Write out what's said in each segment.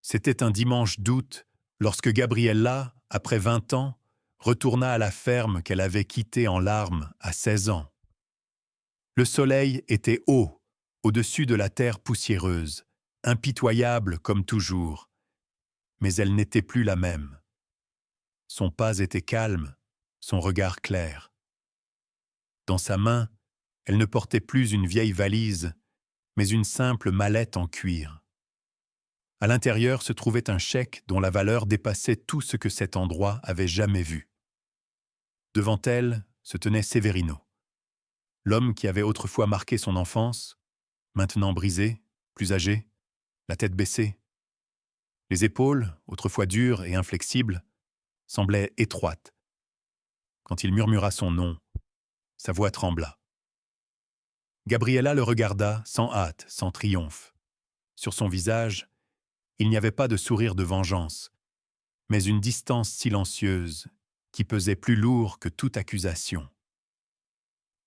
C'était un dimanche d'août, lorsque Gabriella, après 20 ans, retourna à la ferme qu'elle avait quittée en larmes à 16 ans. Le soleil était haut, au-dessus de la terre poussiéreuse, impitoyable comme toujours, mais elle n'était plus la même. Son pas était calme, son regard clair. Dans sa main, elle ne portait plus une vieille valise, mais une simple mallette en cuir. À l'intérieur se trouvait un chèque dont la valeur dépassait tout ce que cet endroit avait jamais vu. Devant elle se tenait Severino, l'homme qui avait autrefois marqué son enfance, maintenant brisé, plus âgé, la tête baissée. Les épaules, autrefois dures et inflexibles, semblaient étroites. Quand il murmura son nom, sa voix trembla. Gabriella le regarda sans hâte, sans triomphe. Sur son visage, il n'y avait pas de sourire de vengeance, mais une distance silencieuse qui pesait plus lourd que toute accusation.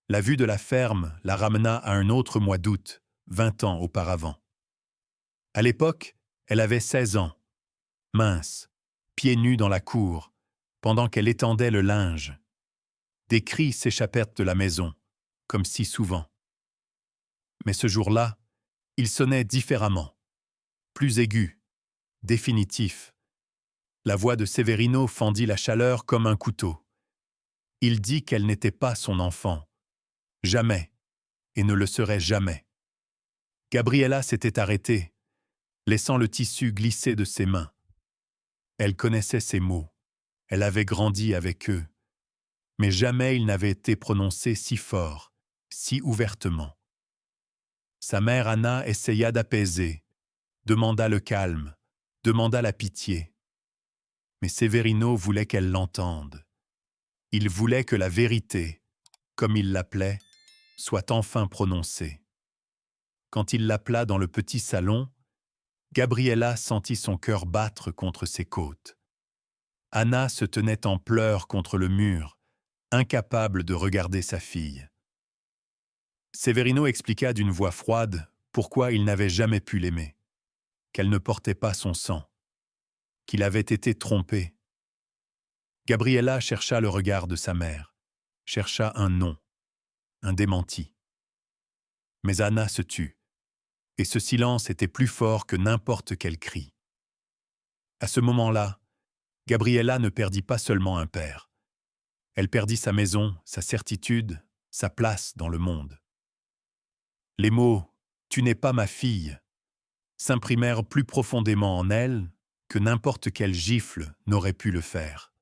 La vue de la ferme la ramena à un autre mois d'août, 20 ans auparavant. À l'époque, elle avait 16 ans, mince, pieds nus dans la cour, pendant qu'elle étendait le linge. Des cris s'échappèrent de la maison, comme si souvent. Mais ce jour-là, il sonnait différemment, plus aigu, définitif. La voix de Severino fendit la chaleur comme un couteau. Il dit qu'elle n'était pas son enfant. Jamais, et ne le serait jamais. Gabriella s'était arrêtée, laissant le tissu glisser de ses mains. Elle connaissait ces mots, elle avait grandi avec eux, mais jamais ils n'avaient été prononcés si fort, si ouvertement. Sa mère Anna essaya d'apaiser, demanda le calme, demanda la pitié. Mais Severino voulait qu'elle l'entende. Il voulait que la vérité, comme il l'appelait, soit enfin prononcée. Quand il l'appela dans le petit salon, Gabriella sentit son cœur battre contre ses côtes. Anna se tenait en pleurs contre le mur, incapable de regarder sa fille. Severino expliqua d'une voix froide pourquoi il n'avait jamais pu l'aimer, qu'elle ne portait pas son sang, qu'il avait été trompé. Gabriella chercha le regard de sa mère, chercha un non, un démenti. Mais Anna se tut, et ce silence était plus fort que n'importe quel cri. À ce moment-là, Gabriella ne perdit pas seulement un père. Elle perdit sa maison, sa certitude, sa place dans le monde. Les mots « tu n'es pas ma fille » s'imprimèrent plus profondément en elle que n'importe quelle gifle n'aurait pu le faire.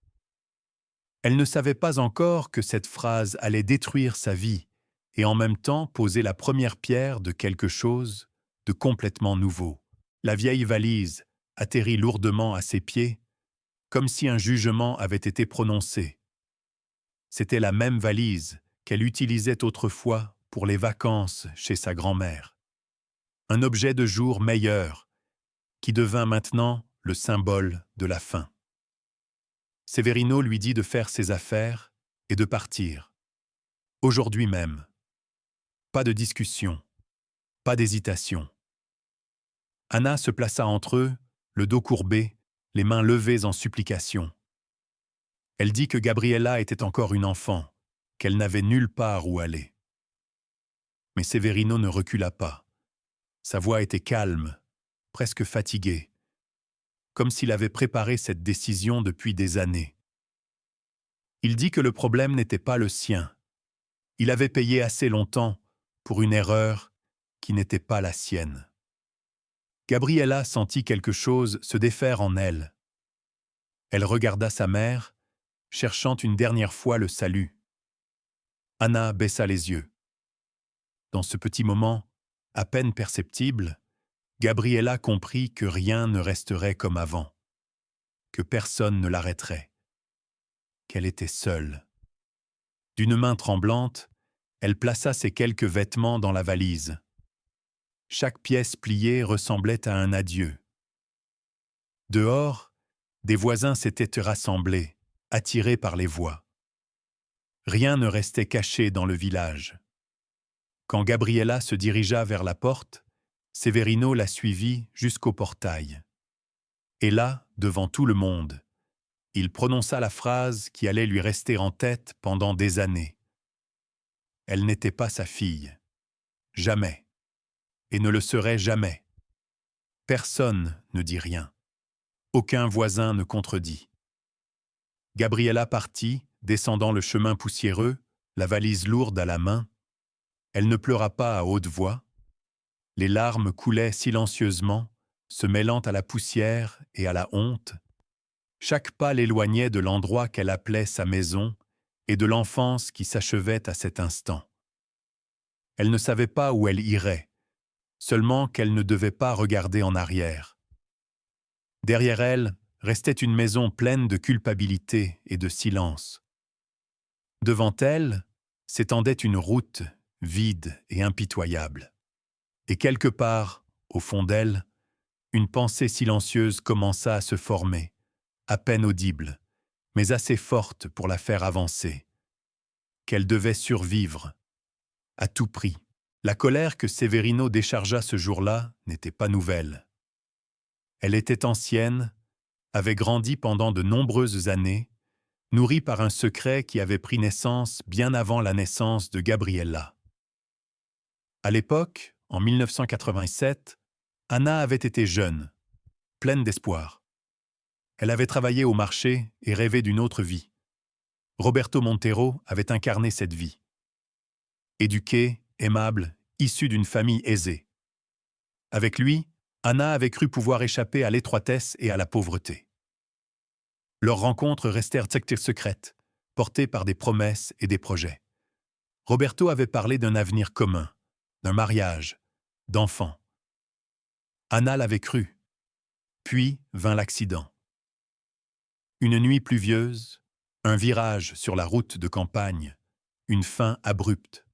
Elle ne savait pas encore que cette phrase allait détruire sa vie et en même temps poser la première pierre de quelque chose de complètement nouveau. La vieille valise atterrit lourdement à ses pieds, comme si un jugement avait été prononcé. C'était la même valise qu'elle utilisait autrefois pour les vacances chez sa grand-mère. Un objet de jour meilleur, qui devint maintenant le symbole de la fin. Severino lui dit de faire ses affaires et de partir. Aujourd'hui même. Pas de discussion, pas d'hésitation. Anna se plaça entre eux, le dos courbé, les mains levées en supplication. Elle dit que Gabriella était encore une enfant, qu'elle n'avait nulle part où aller. Mais Severino ne recula pas. Sa voix était calme, presque fatiguée, comme s'il avait préparé cette décision depuis des années. Il dit que le problème n'était pas le sien. Il avait payé assez longtemps pour une erreur qui n'était pas la sienne. Gabriella sentit quelque chose se défaire en elle. Elle regarda sa mère, cherchant une dernière fois le salut. Anna baissa les yeux. Dans ce petit moment, à peine perceptible, Gabriella comprit que rien ne resterait comme avant, que personne ne l'arrêterait, qu'elle était seule. D'une main tremblante, elle plaça ses quelques vêtements dans la valise. Chaque pièce pliée ressemblait à un adieu. Dehors, des voisins s'étaient rassemblés, attirés par les voix. Rien ne restait caché dans le village. Quand Gabriella se dirigea vers la porte, Severino la suivit jusqu'au portail. Et là, devant tout le monde, il prononça la phrase qui allait lui rester en tête pendant des années. Elle n'était pas sa fille. Jamais. Et ne le serait jamais. Personne ne dit rien. Aucun voisin ne contredit. Gabriella partit, descendant le chemin poussiéreux, la valise lourde à la main. Elle ne pleura pas à haute voix. Les larmes coulaient silencieusement, se mêlant à la poussière et à la honte. Chaque pas l'éloignait de l'endroit qu'elle appelait sa maison et de l'enfance qui s'achevait à cet instant. Elle ne savait pas où elle irait, seulement qu'elle ne devait pas regarder en arrière. Derrière elle restait une maison pleine de culpabilité et de silence. Devant elle s'étendait une route vide et impitoyable. Et quelque part, au fond d'elle, une pensée silencieuse commença à se former, à peine audible, mais assez forte pour la faire avancer. Qu'elle devait survivre, à tout prix. La colère que Severino déchargea ce jour-là n'était pas nouvelle. Elle était ancienne, avait grandi pendant de nombreuses années, nourrie par un secret qui avait pris naissance bien avant la naissance de Gabriella. À l'époque, en 1987, Anna avait été jeune, pleine d'espoir. Elle avait travaillé au marché et rêvé d'une autre vie. Roberto Montero avait incarné cette vie. Éduqué, aimable, issu d'une famille aisée. Avec lui, Anna avait cru pouvoir échapper à l'étroitesse et à la pauvreté. Leurs rencontres restèrent secrètes, portées par des promesses et des projets. Roberto avait parlé d'un avenir commun, d'un mariage, d'enfants. Anna l'avait cru. Puis vint l'accident. Une nuit pluvieuse, un virage sur la route de campagne, une fin abrupte.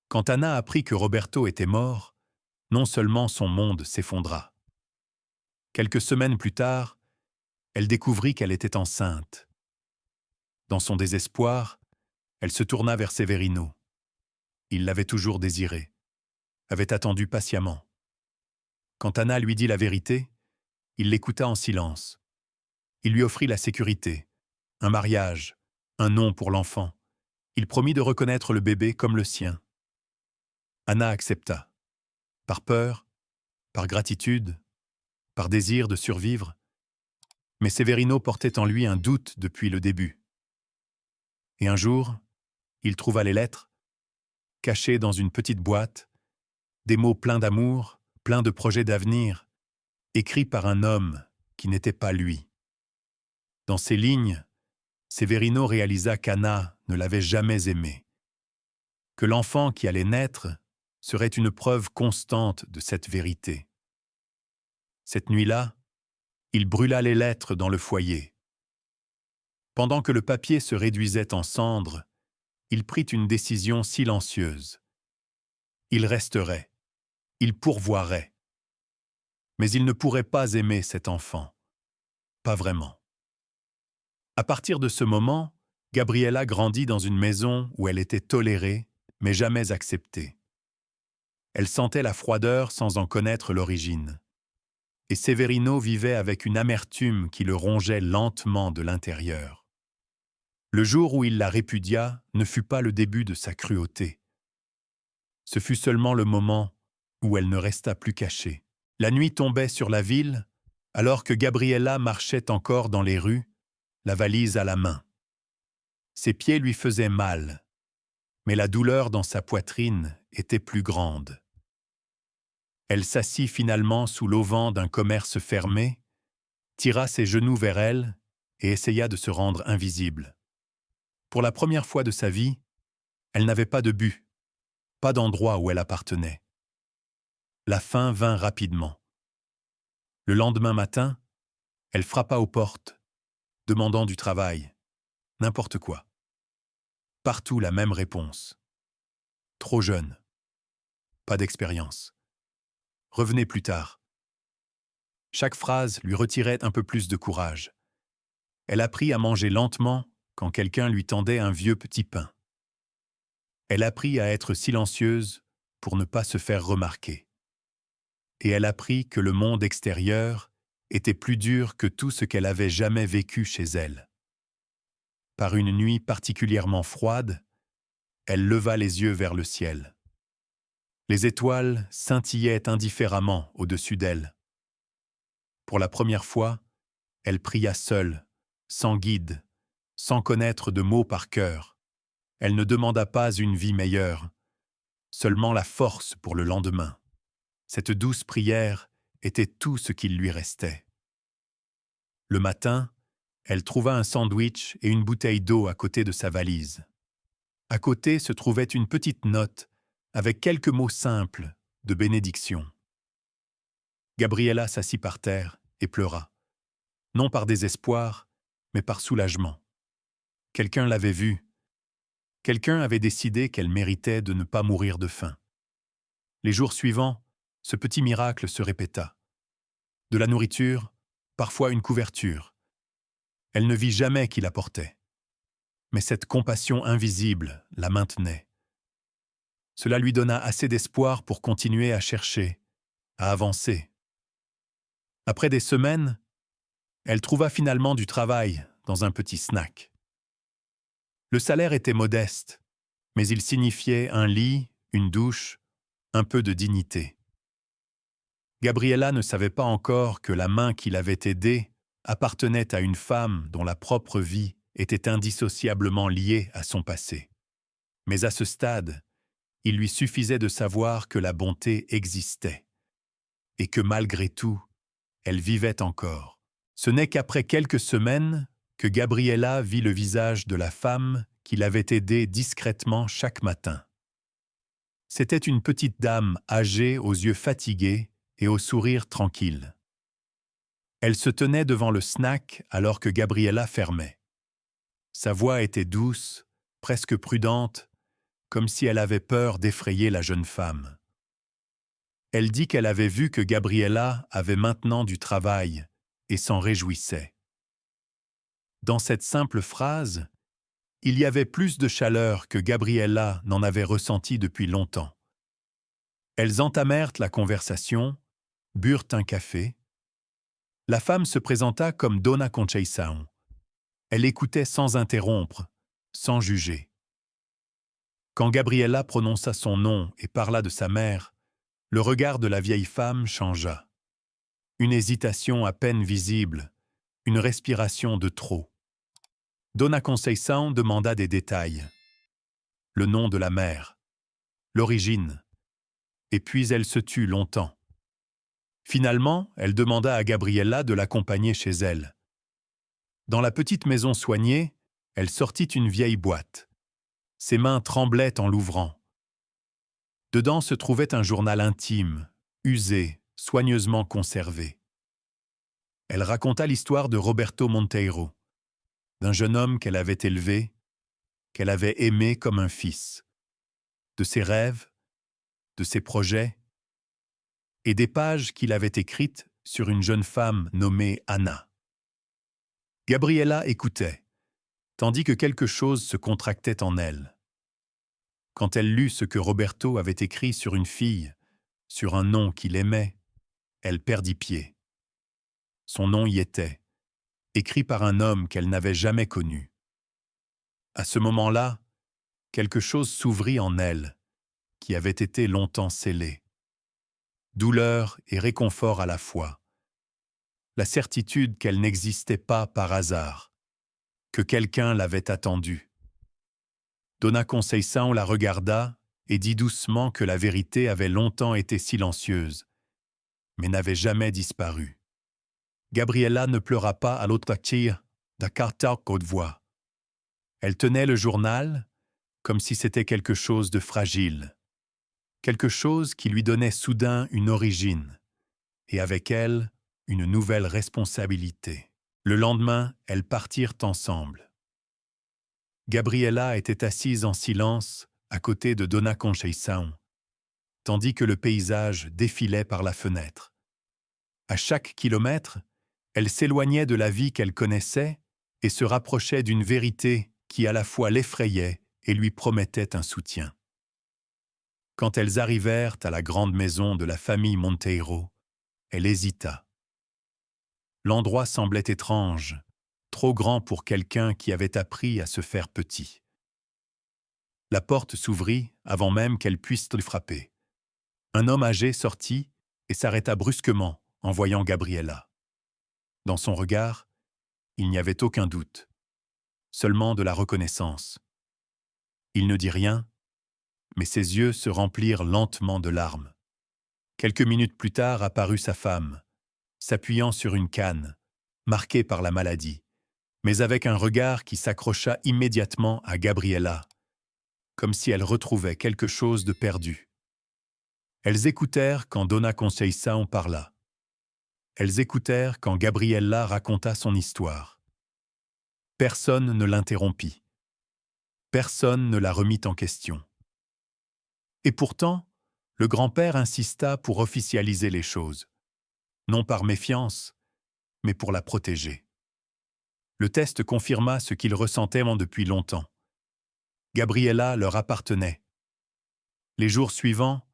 Quand Anna apprit que Roberto était mort, non seulement son monde s'effondra. Quelques semaines plus tard, elle découvrit qu'elle était enceinte. Dans son désespoir, elle se tourna vers Severino. Il l'avait toujours désirée, avait attendu patiemment. Quand Anna lui dit la vérité, il l'écouta en silence. Il lui offrit la sécurité, un mariage, un nom pour l'enfant. Il promit de reconnaître le bébé comme le sien. Anna accepta. Par peur, par gratitude, par désir de survivre. Mais Severino portait en lui un doute depuis le début. Et un jour, il trouva les lettres, cachées dans une petite boîte, des mots pleins d'amour, pleins de projets d'avenir, écrits par un homme qui n'était pas lui. Dans ces lignes, Severino réalisa qu'Anna ne l'avait jamais aimé, que l'enfant qui allait naître serait une preuve constante de cette vérité. Cette nuit-là, il brûla les lettres dans le foyer. Pendant que le papier se réduisait en cendres, il prit une décision silencieuse. Il resterait, il pourvoirait. Mais il ne pourrait pas aimer cet enfant. Pas vraiment. À partir de ce moment, Gabriella grandit dans une maison où elle était tolérée, mais jamais acceptée. Elle sentait la froideur sans en connaître l'origine. Et Severino vivait avec une amertume qui le rongeait lentement de l'intérieur. Le jour où il la répudia ne fut pas le début de sa cruauté. Ce fut seulement le moment où elle ne resta plus cachée. La nuit tombait sur la ville, alors que Gabriella marchait encore dans les rues, la valise à la main. Ses pieds lui faisaient mal, mais la douleur dans sa poitrine était plus grande. Elle s'assit finalement sous l'auvent d'un commerce fermé, tira ses genoux vers elle et essaya de se rendre invisible. Pour la première fois de sa vie, elle n'avait pas de but, pas d'endroit où elle appartenait. La faim vint rapidement. Le lendemain matin, elle frappa aux portes, demandant du travail, n'importe quoi. Partout la même réponse. Trop jeune. Pas d'expérience. Revenez plus tard. Chaque phrase lui retirait un peu plus de courage. Elle apprit à manger lentement quand quelqu'un lui tendait un vieux petit pain. Elle apprit à être silencieuse pour ne pas se faire remarquer. Et elle apprit que le monde extérieur était plus dur que tout ce qu'elle avait jamais vécu chez elle. Par une nuit particulièrement froide, elle leva les yeux vers le ciel. Les étoiles scintillaient indifféremment au-dessus d'elle. Pour la première fois, elle pria seule, sans guide, sans connaître de mots par cœur. Elle ne demanda pas une vie meilleure, seulement la force pour le lendemain. Cette douce prière était tout ce qu'il lui restait. Le matin, elle trouva un sandwich et une bouteille d'eau à côté de sa valise. À côté se trouvait une petite note avec quelques mots simples de bénédiction. Gabriela s'assit par terre et pleura, non par désespoir, mais par soulagement. Quelqu'un l'avait vue. Quelqu'un avait décidé qu'elle méritait de ne pas mourir de faim. Les jours suivants, ce petit miracle se répéta. De la nourriture, parfois une couverture. Elle ne vit jamais qui la portait. Mais cette compassion invisible la maintenait. Cela lui donna assez d'espoir pour continuer à chercher, à avancer. Après des semaines, elle trouva finalement du travail dans un petit snack. Le salaire était modeste, mais il signifiait un lit, une douche, un peu de dignité. Gabriela ne savait pas encore que la main qui l'avait aidée appartenait à une femme dont la propre vie était indissociablement liée à son passé. Mais à ce stade, il lui suffisait de savoir que la bonté existait et que malgré tout, elle vivait encore. Ce n'est qu'après quelques semaines que Gabriela vit le visage de la femme qui l'avait aidée discrètement chaque matin. C'était une petite dame âgée aux yeux fatigués et au sourire tranquille. Elle se tenait devant le snack alors que Gabriela fermait. Sa voix était douce, presque prudente, comme si elle avait peur d'effrayer la jeune femme. Elle dit qu'elle avait vu que Gabriela avait maintenant du travail et s'en réjouissait. Dans cette simple phrase, il y avait plus de chaleur que Gabriela n'en avait ressenti depuis longtemps. Elles entamèrent la conversation, burent un café. La femme se présenta comme Dona Conceição. Elle écoutait sans interrompre, sans juger. Quand Gabriela prononça son nom et parla de sa mère, le regard de la vieille femme changea. Une hésitation à peine visible, une respiration de trop. Dona Conceição demanda des détails. Le nom de la mère, l'origine, et puis elle se tut longtemps. Finalement, elle demanda à Gabriela de l'accompagner chez elle. Dans la petite maison soignée, elle sortit une vieille boîte. Ses mains tremblaient en l'ouvrant. Dedans se trouvait un journal intime, usé, soigneusement conservé. Elle raconta l'histoire de Roberto Monteiro, d'un jeune homme qu'elle avait élevé, qu'elle avait aimé comme un fils, de ses rêves, de ses projets, et des pages qu'il avait écrites sur une jeune femme nommée Anna. Gabriela écoutait, tandis que quelque chose se contractait en elle. Quand elle lut ce que Roberto avait écrit sur une fille, sur un nom qu'il aimait, elle perdit pied. Son nom y était, écrit par un homme qu'elle n'avait jamais connu. À ce moment-là, quelque chose s'ouvrit en elle, qui avait été longtemps scellé. Douleur et réconfort à la fois. La certitude qu'elle n'existait pas par hasard, que quelqu'un l'avait attendue. Dona Conceição la regarda et dit doucement que la vérité avait longtemps été silencieuse, mais n'avait jamais disparu. Gabriela ne pleura pas à l'autre tir da carta haute voix. Elle tenait le journal comme si c'était quelque chose de fragile, quelque chose qui lui donnait soudain une origine, et avec elle, une nouvelle responsabilité. Le lendemain, elles partirent ensemble. Gabriela était assise en silence à côté de Dona Conceição, tandis que le paysage défilait par la fenêtre. À chaque kilomètre, elle s'éloignait de la vie qu'elle connaissait et se rapprochait d'une vérité qui à la fois l'effrayait et lui promettait un soutien. Quand elles arrivèrent à la grande maison de la famille Monteiro, elle hésita. L'endroit semblait étrange, trop grand pour quelqu'un qui avait appris à se faire petit. La porte s'ouvrit avant même qu'elle puisse le frapper. Un homme âgé sortit et s'arrêta brusquement en voyant Gabriella. Dans son regard, il n'y avait aucun doute, seulement de la reconnaissance. Il ne dit rien, mais ses yeux se remplirent lentement de larmes. Quelques minutes plus tard apparut sa femme, s'appuyant sur une canne, marquée par la maladie, mais avec un regard qui s'accrocha immédiatement à Gabriella, comme si elle retrouvait quelque chose de perdu. Elles écoutèrent quand Donna Conceição en parla. Elles écoutèrent quand Gabriella raconta son histoire. Personne ne l'interrompit. Personne ne la remit en question. Et pourtant, le grand-père insista pour officialiser les choses, non par méfiance, mais pour la protéger. Le test confirma ce qu'ils ressentaient depuis longtemps. Gabriella leur appartenait. Les jours suivants,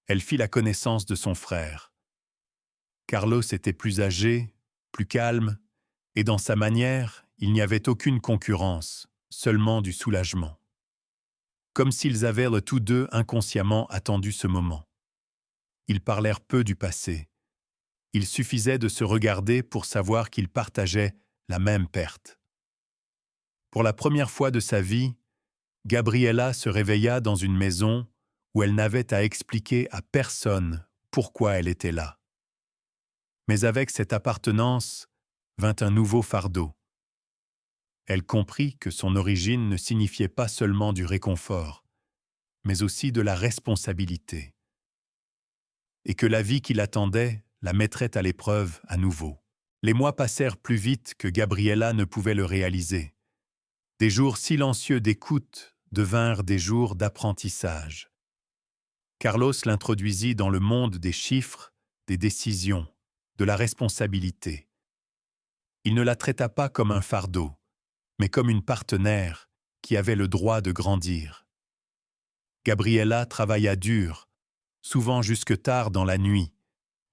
elle fit la connaissance de son frère. Carlos était plus âgé, plus calme, et dans sa manière, il n'y avait aucune concurrence, seulement du soulagement. Comme s'ils avaient tous deux inconsciemment attendu ce moment. Ils parlèrent peu du passé. Il suffisait de se regarder pour savoir qu'ils partageaient la même perte. Pour la première fois de sa vie, Gabriella se réveilla dans une maison où elle n'avait à expliquer à personne pourquoi elle était là. Mais avec cette appartenance vint un nouveau fardeau. Elle comprit que son origine ne signifiait pas seulement du réconfort, mais aussi de la responsabilité, et que la vie qui l'attendait la mettrait à l'épreuve à nouveau. Les mois passèrent plus vite que Gabriella ne pouvait le réaliser. Des jours silencieux d'écoute devinrent des jours d'apprentissage. Carlos l'introduisit dans le monde des chiffres, des décisions, de la responsabilité. Il ne la traita pas comme un fardeau, mais comme une partenaire qui avait le droit de grandir. Gabriella travailla dur, souvent jusque tard dans la nuit,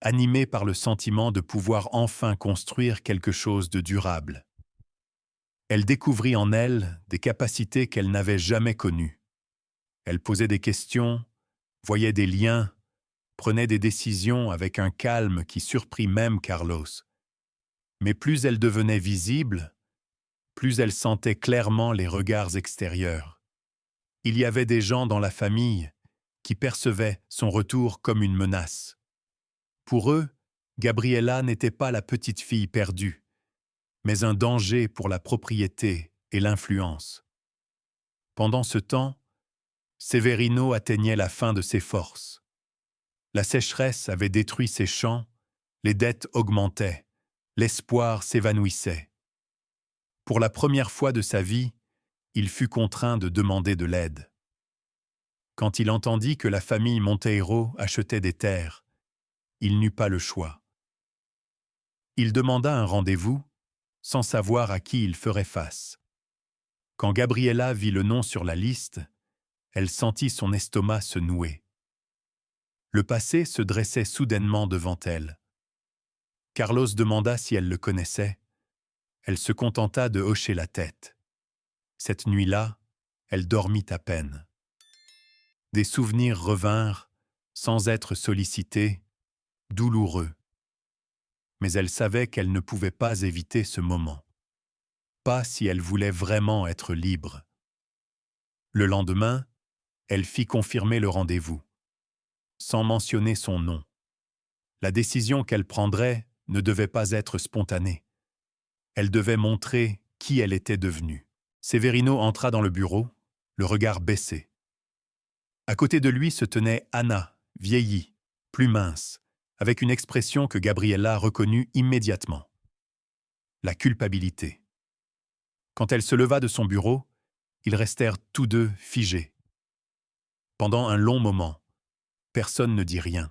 animée par le sentiment de pouvoir enfin construire quelque chose de durable. Elle découvrit en elle des capacités qu'elle n'avait jamais connues. Elle posait des questions, voyait des liens, prenait des décisions avec un calme qui surprit même Carlos. Mais plus elle devenait visible, plus elle sentait clairement les regards extérieurs. Il y avait des gens dans la famille qui percevaient son retour comme une menace. Pour eux, Gabriella n'était pas la petite fille perdue, mais un danger pour la propriété et l'influence. Pendant ce temps, Severino atteignait la fin de ses forces. La sécheresse avait détruit ses champs, les dettes augmentaient, l'espoir s'évanouissait. Pour la première fois de sa vie, il fut contraint de demander de l'aide. Quand il entendit que la famille Monteiro achetait des terres, il n'eut pas le choix. Il demanda un rendez-vous, sans savoir à qui il ferait face. Quand Gabriella vit le nom sur la liste, elle sentit son estomac se nouer. Le passé se dressait soudainement devant elle. Carlos demanda si elle le connaissait. Elle se contenta de hocher la tête. Cette nuit-là, elle dormit à peine. Des souvenirs revinrent, sans être sollicités, douloureux. Mais elle savait qu'elle ne pouvait pas éviter ce moment. Pas si elle voulait vraiment être libre. Le lendemain, elle fit confirmer le rendez-vous, sans mentionner son nom. La décision qu'elle prendrait ne devait pas être spontanée. Elle devait montrer qui elle était devenue. Severino entra dans le bureau, le regard baissé. À côté de lui se tenait Anna, vieillie, plus mince, avec une expression que Gabriella reconnut immédiatement. La culpabilité. Quand elle se leva de son bureau, ils restèrent tous deux figés. Pendant un long moment, personne ne dit rien.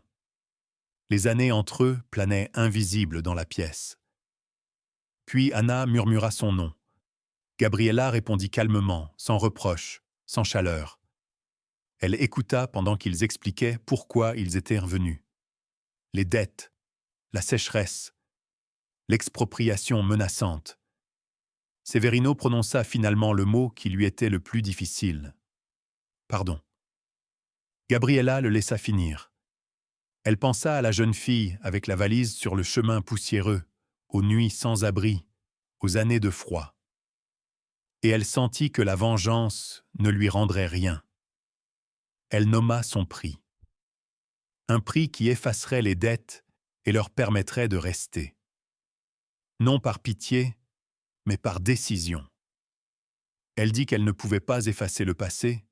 Les années entre eux planaient invisibles dans la pièce. Puis Anna murmura son nom. Gabriella répondit calmement, sans reproche, sans chaleur. Elle écouta pendant qu'ils expliquaient pourquoi ils étaient revenus. Les dettes, la sécheresse, l'expropriation menaçante. Severino prononça finalement le mot qui lui était le plus difficile. Pardon. Gabriella le laissa finir. Elle pensa à la jeune fille avec la valise sur le chemin poussiéreux, aux nuits sans abri, aux années de froid. Et elle sentit que la vengeance ne lui rendrait rien. Elle nomma son prix. Un prix qui effacerait les dettes et leur permettrait de rester. Non par pitié, mais par décision. Elle dit qu'elle ne pouvait pas effacer le passé,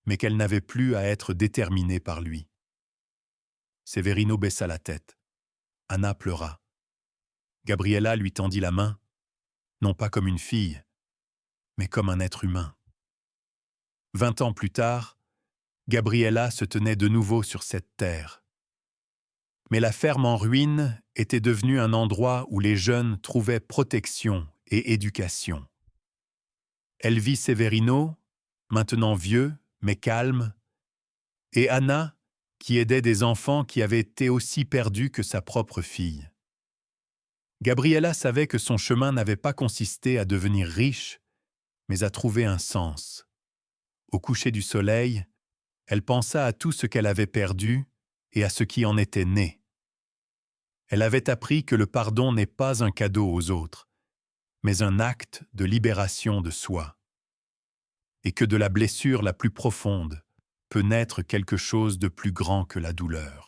mais qu'elle n'avait plus à être déterminée par lui. Severino baissa la tête. Anna pleura. Gabriella lui tendit la main, non pas comme une fille, mais comme un être humain. 20 ans plus tard, Gabriella se tenait de nouveau sur cette terre. Mais la ferme en ruine était devenue un endroit où les jeunes trouvaient protection et éducation. Elle vit Severino, maintenant vieux, mais calme, et Anna, qui aidait des enfants qui avaient été aussi perdus que sa propre fille. Gabriella savait que son chemin n'avait pas consisté à devenir riche, mais à trouver un sens. Au coucher du soleil, elle pensa à tout ce qu'elle avait perdu et à ce qui en était né. Elle avait appris que le pardon n'est pas un cadeau aux autres, mais un acte de libération de soi. Et que de la blessure la plus profonde peut naître quelque chose de plus grand que la douleur.